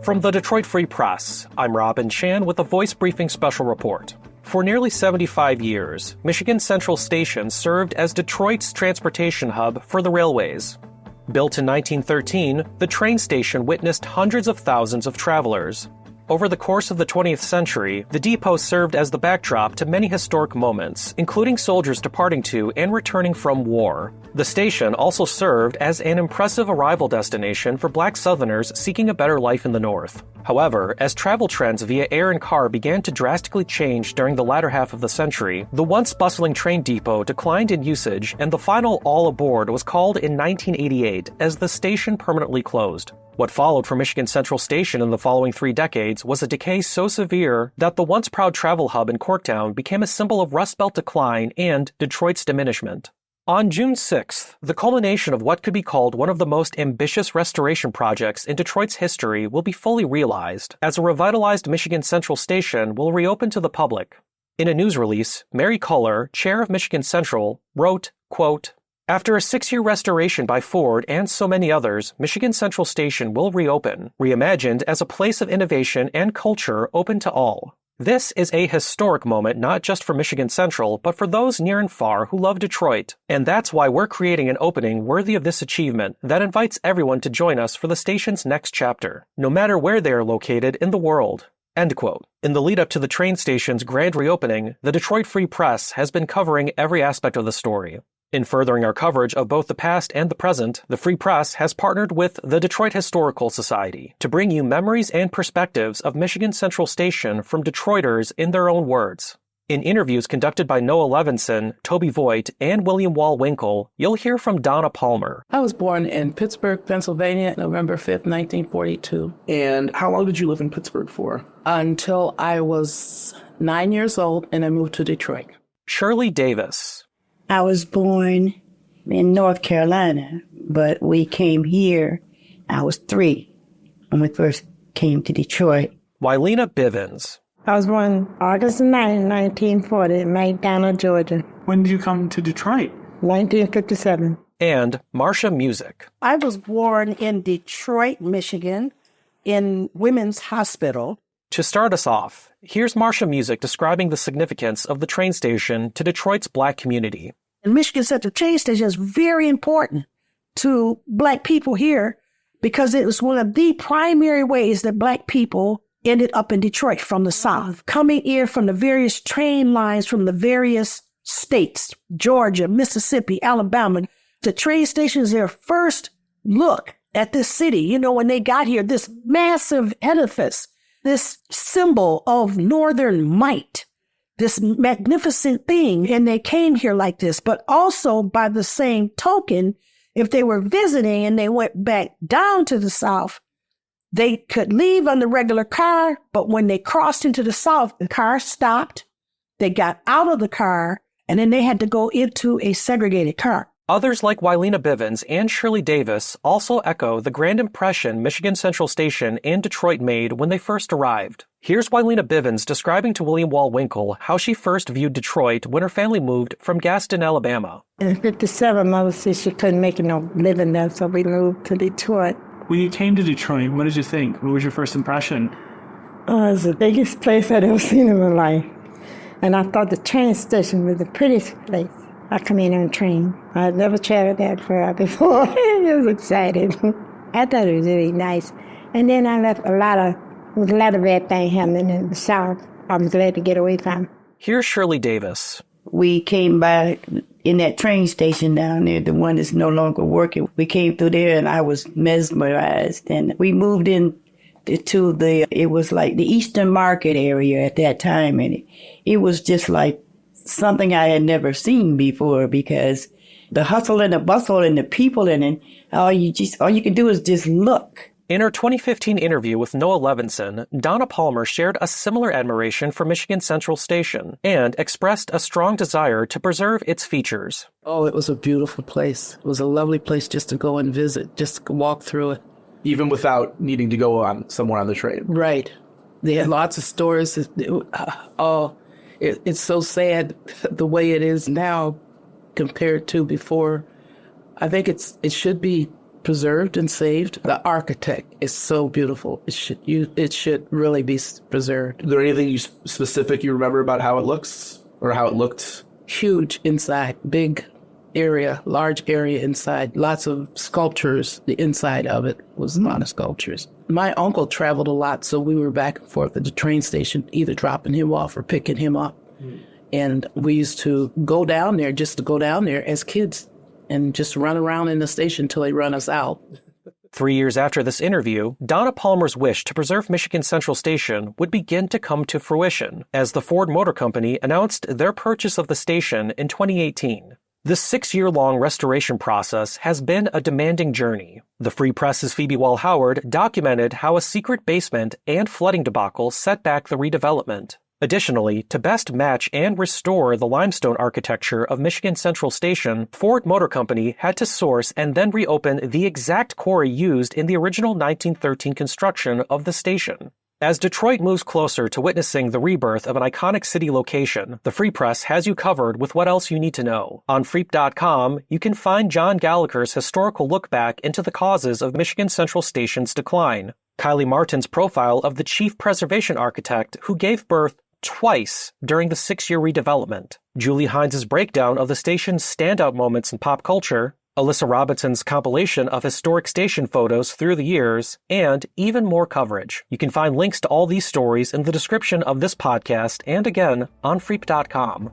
From the Detroit Free Press, I'm Robin Chan with a Voice Briefing special report. For nearly 75 years, Michigan Central Station served as Detroit's transportation hub for the railways. Built in 1913, the train station witnessed hundreds of thousands of travelers. Over the course of the 20th century, the depot served as the backdrop to many historic moments, including soldiers departing to and returning from war. The station also served as an impressive arrival destination for Black Southerners seeking a better life in the North. However, as travel trends via air and car began to drastically change during the latter half of the century, the once bustling train depot declined in usage, and the final all aboard was called in 1988 as the station permanently closed. What followed for Michigan Central Station in the following 3 decades was a decay so severe that the once proud travel hub in Corktown became a symbol of Rust Belt decline and Detroit's diminishment. On June 6th, the culmination of what could be called one of the most ambitious restoration projects in Detroit's history will be fully realized, as a revitalized Michigan Central Station will reopen to the public. In a news release, Mary Culler, chair of Michigan Central, wrote, quote, "After a 6-year restoration by Ford and so many others, Michigan Central Station will reopen, reimagined as a place of innovation and culture open to all. This is a historic moment not just for Michigan Central, but for those near and far who love Detroit, and that's why we're creating an opening worthy of this achievement that invites everyone to join us for the station's next chapter, no matter where they are located in the world." End quote. In the lead up to the train station's grand reopening, the Detroit Free Press has been covering every aspect of the story. In furthering our coverage of both the past and the present, the Free Press has partnered with the Detroit Historical Society to bring you memories and perspectives of Michigan Central Station from Detroiters in their own words. In interviews conducted by Noah Levinson, Toby Voigt, and William Wall Winkle, you'll hear from Donna Palmer. I was born in Pittsburgh, Pennsylvania, November 5th, 1942. And how long did you live in Pittsburgh for? Until I was 9 years old, and I moved to Detroit. Shirley Davis. I was born in North Carolina, but we came here. I was 3 when we first came to Detroit. Wylena Bivens. I was born August 9, 1940, in McDonough, Georgia. When did you come to Detroit? 1957. And Marcia Music. I was born in Detroit, Michigan, in Women's Hospital. To start us off, here's Marcia Music describing the significance of the train station to Detroit's Black community. And Michigan Central train station is very important to Black people here because it was one of the primary ways that Black people ended up in Detroit from the South, coming in from the various train lines from the various states, Georgia, Mississippi, Alabama. The train station is their first look at this city. You know, when they got here, this massive edifice, this symbol of Northern might, this magnificent thing, and they came here like this. But also, by the same token, if they were visiting and they went back down to the South, they could leave on the regular car, but when they crossed into the South, the car stopped, they got out of the car, and then they had to go into a segregated car. Others like Wylena Bivens and Shirley Davis also echo the grand impression Michigan Central Station and Detroit made when they first arrived. Here's Wylena Bivens describing to William Wall Winkle how she first viewed Detroit when her family moved from Gaston, Alabama. In 57, Mother said she couldn't make no living there, so we moved to Detroit. When you came to Detroit, what did you think? What was your first impression? Oh, it was the biggest place I'd ever seen in my life. And I thought the train station was the prettiest place. I come in on a train. I'd never traveled that far before. I was excited. I thought it was really nice. And then I left a lot of bad things happening in the South. I was glad to get away from. Here's Shirley Davis. We came by in that train station down there, the one that's no longer working. We came through there and I was mesmerized. And we moved in to it was like the Eastern Market area at that time. And it was just like something I had never seen before because the hustle and the bustle and the people in it, all you can do is just look. In her 2015 interview with Noah Levinson, Donna Palmer shared a similar admiration for Michigan Central Station and expressed a strong desire to preserve its features. Oh, it was a beautiful place. It was a lovely place just to go and visit, just to walk through it. Even without needing to go on somewhere on the train? Right. They had lots of stores. It's so sad the way it is now compared to before. I think it should be preserved and saved. The architect is so beautiful. It should really be preserved. Is there anything specific you remember about how it looks or how it looked? Huge inside, big area, large area inside, lots of sculptures. The inside of it was a lot of sculptures. My uncle traveled a lot, so we were back and forth at the train station, either dropping him off or picking him up. And we used to go down there, just to go down there as kids and just run around in the station till they run us out. 3 years after this interview, Donna Palmer's wish to preserve Michigan Central Station would begin to come to fruition as the Ford Motor Company announced their purchase of the station in 2018. This 6-year-long restoration process has been a demanding journey. The Free Press's Phoebe Wall-Howard documented how a secret basement and flooding debacle set back the redevelopment. Additionally, to best match and restore the limestone architecture of Michigan Central Station, Ford Motor Company had to source and then reopen the exact quarry used in the original 1913 construction of the station. As Detroit moves closer to witnessing the rebirth of an iconic city location, the Free Press has you covered with what else you need to know. On Freep.com, you can find John Gallagher's historical look back into the causes of Michigan Central Station's decline, Kylie Martin's profile of the chief preservation architect who gave birth twice during the 6-year redevelopment, Julie Hines' breakdown of the station's standout moments in pop culture, Alyssa Robinson's compilation of historic station photos through the years, and even more coverage. You can find links to all these stories in the description of this podcast and again on Freep.com.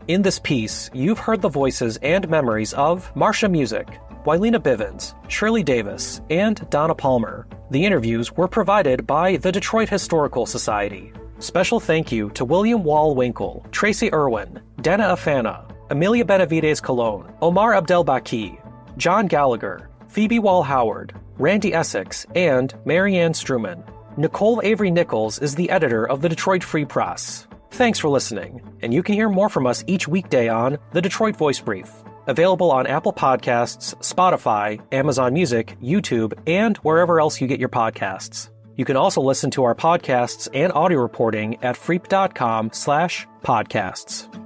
In this piece, you've heard the voices and memories of Marcia Music, Wylena Bivens, Shirley Davis, and Donna Palmer. The interviews were provided by the Detroit Historical Society. Special thank you to William Wall-Winkle, Tracy Irwin, Dana Afana, Amelia Benavides Colon, Omar Abdelbaki, John Gallagher, Phoebe Wall-Howard, Randy Essex, and Marianne Struman. Nicole Avery Nichols is the editor of the Detroit Free Press. Thanks for listening, and you can hear more from us each weekday on The Detroit Voice Brief, available on Apple Podcasts, Spotify, Amazon Music, YouTube, and wherever else you get your podcasts. You can also listen to our podcasts and audio reporting at freep.com/podcasts.